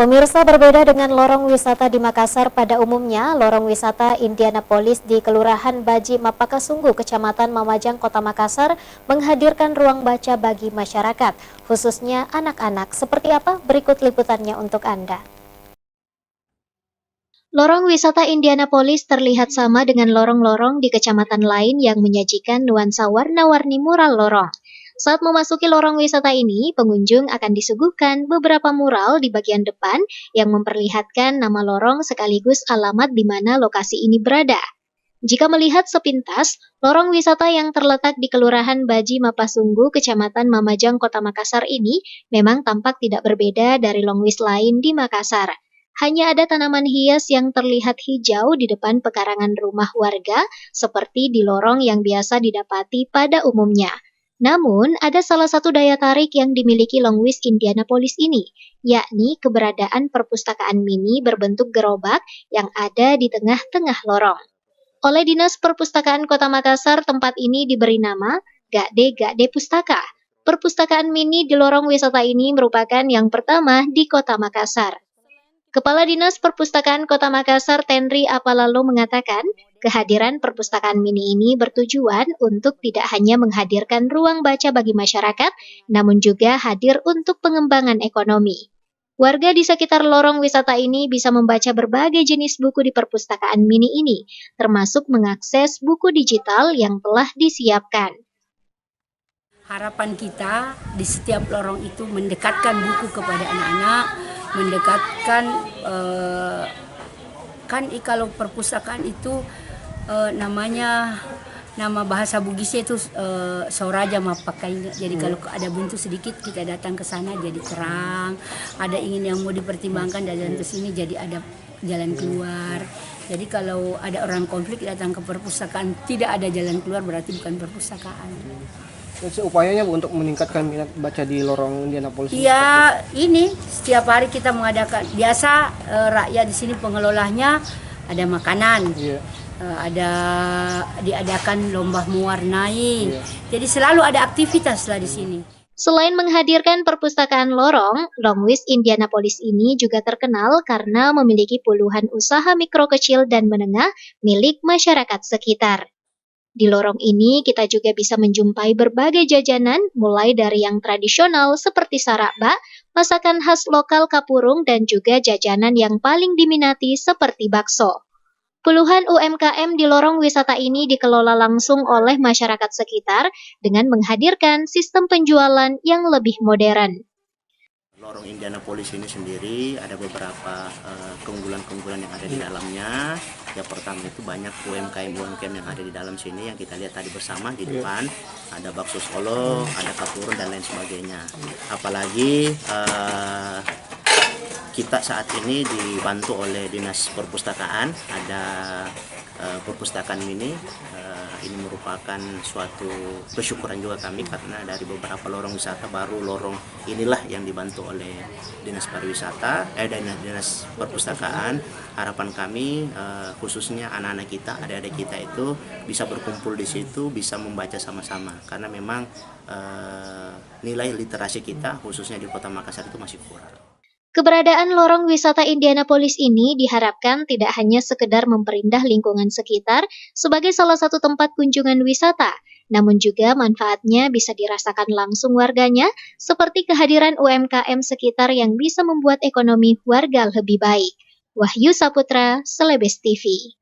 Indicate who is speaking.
Speaker 1: Pemirsa, berbeda dengan lorong wisata di Makassar pada umumnya, lorong wisata Indianapolis di Kelurahan Baji Mapakasunggu, Kecamatan Mamajang, Kota Makassar menghadirkan ruang baca bagi masyarakat, khususnya anak-anak. Seperti apa? Berikut liputannya untuk Anda. Lorong wisata Indianapolis terlihat sama dengan lorong-lorong di kecamatan lain yang menyajikan nuansa warna-warni mural lorong. Saat memasuki lorong wisata ini, pengunjung akan disuguhkan beberapa mural di bagian depan yang memperlihatkan nama lorong sekaligus alamat di mana lokasi ini berada. Jika melihat sepintas, lorong wisata yang terletak di Kelurahan Baji Mapasunggu, Kecamatan Mamajang, Kota Makassar ini memang tampak tidak berbeda dari longwis lain di Makassar. Hanya ada tanaman hias yang terlihat hijau di depan pekarangan rumah warga, seperti di lorong yang biasa didapati pada umumnya. Namun, ada salah satu daya tarik yang dimiliki longwis Indianapolis ini, yakni keberadaan perpustakaan mini berbentuk gerobak yang ada di tengah-tengah lorong. Oleh Dinas Perpustakaan Kota Makassar, tempat ini diberi nama Gade Pustaka. Perpustakaan mini di lorong wisata ini merupakan yang pertama di Kota Makassar. Kepala Dinas Perpustakaan Kota Makassar, Tenri Apalalo, mengatakan, kehadiran perpustakaan mini ini bertujuan untuk tidak hanya menghadirkan ruang baca bagi masyarakat, namun juga hadir untuk pengembangan ekonomi. Warga di sekitar lorong wisata ini bisa membaca berbagai jenis buku di perpustakaan mini ini, termasuk mengakses buku digital yang telah disiapkan.
Speaker 2: Harapan kita di setiap lorong itu mendekatkan buku kepada anak-anak, mendekatkan kalau perpustakaan itu nama bahasa Bugisnya itu Soraja Mapakai. Jadi kalau ada buntu sedikit kita datang ke sana jadi terang. Ada ingin yang mau dipertimbangkan dan ke sini jadi ada jalan keluar. Jadi kalau ada orang konflik datang ke perpustakaan tidak ada jalan keluar berarti bukan perpustakaan.
Speaker 3: Upayanya untuk meningkatkan minat baca di lorong Indianapolis.
Speaker 2: Iya, ini setiap hari kita mengadakan. Biasa rakyat di sini pengelolanya ada makanan, ada diadakan lomba mewarnai. Jadi selalu ada aktivitas lah di sini.
Speaker 1: Selain menghadirkan perpustakaan lorong, Longwis Indianapolis ini juga terkenal karena memiliki puluhan usaha mikro kecil dan menengah milik masyarakat sekitar. Di lorong ini kita juga bisa menjumpai berbagai jajanan, mulai dari yang tradisional seperti sarakba, masakan khas lokal Kapurung, dan juga jajanan yang paling diminati seperti bakso. Puluhan UMKM di lorong wisata ini dikelola langsung oleh masyarakat sekitar dengan menghadirkan sistem penjualan yang lebih modern.
Speaker 4: Lorong Indianapolis ini sendiri ada beberapa keunggulan-keunggulan yang ada di dalamnya. Yang pertama itu banyak UMKM yang ada di dalam sini yang kita lihat tadi bersama di depan. Ada bakso Solo, ada kapurun dan lain sebagainya. Apalagi kita saat ini dibantu oleh Dinas Perpustakaan, ada perpustakaan mini. Ini merupakan suatu kesyukuran juga kami karena dari beberapa lorong wisata baru lorong inilah yang dibantu oleh Dinas Pariwisata, Dinas Perpustakaan. Harapan kami khususnya anak-anak kita, adik-adik kita itu bisa berkumpul di situ, bisa membaca sama-sama karena memang nilai literasi kita khususnya di Kota Makassar itu masih kurang.
Speaker 1: Keberadaan lorong wisata Indianapolis ini diharapkan tidak hanya sekedar memperindah lingkungan sekitar sebagai salah satu tempat kunjungan wisata, namun juga manfaatnya bisa dirasakan langsung warganya, seperti kehadiran UMKM sekitar yang bisa membuat ekonomi warga lebih baik. Wahyu Saputra, Celebes TV.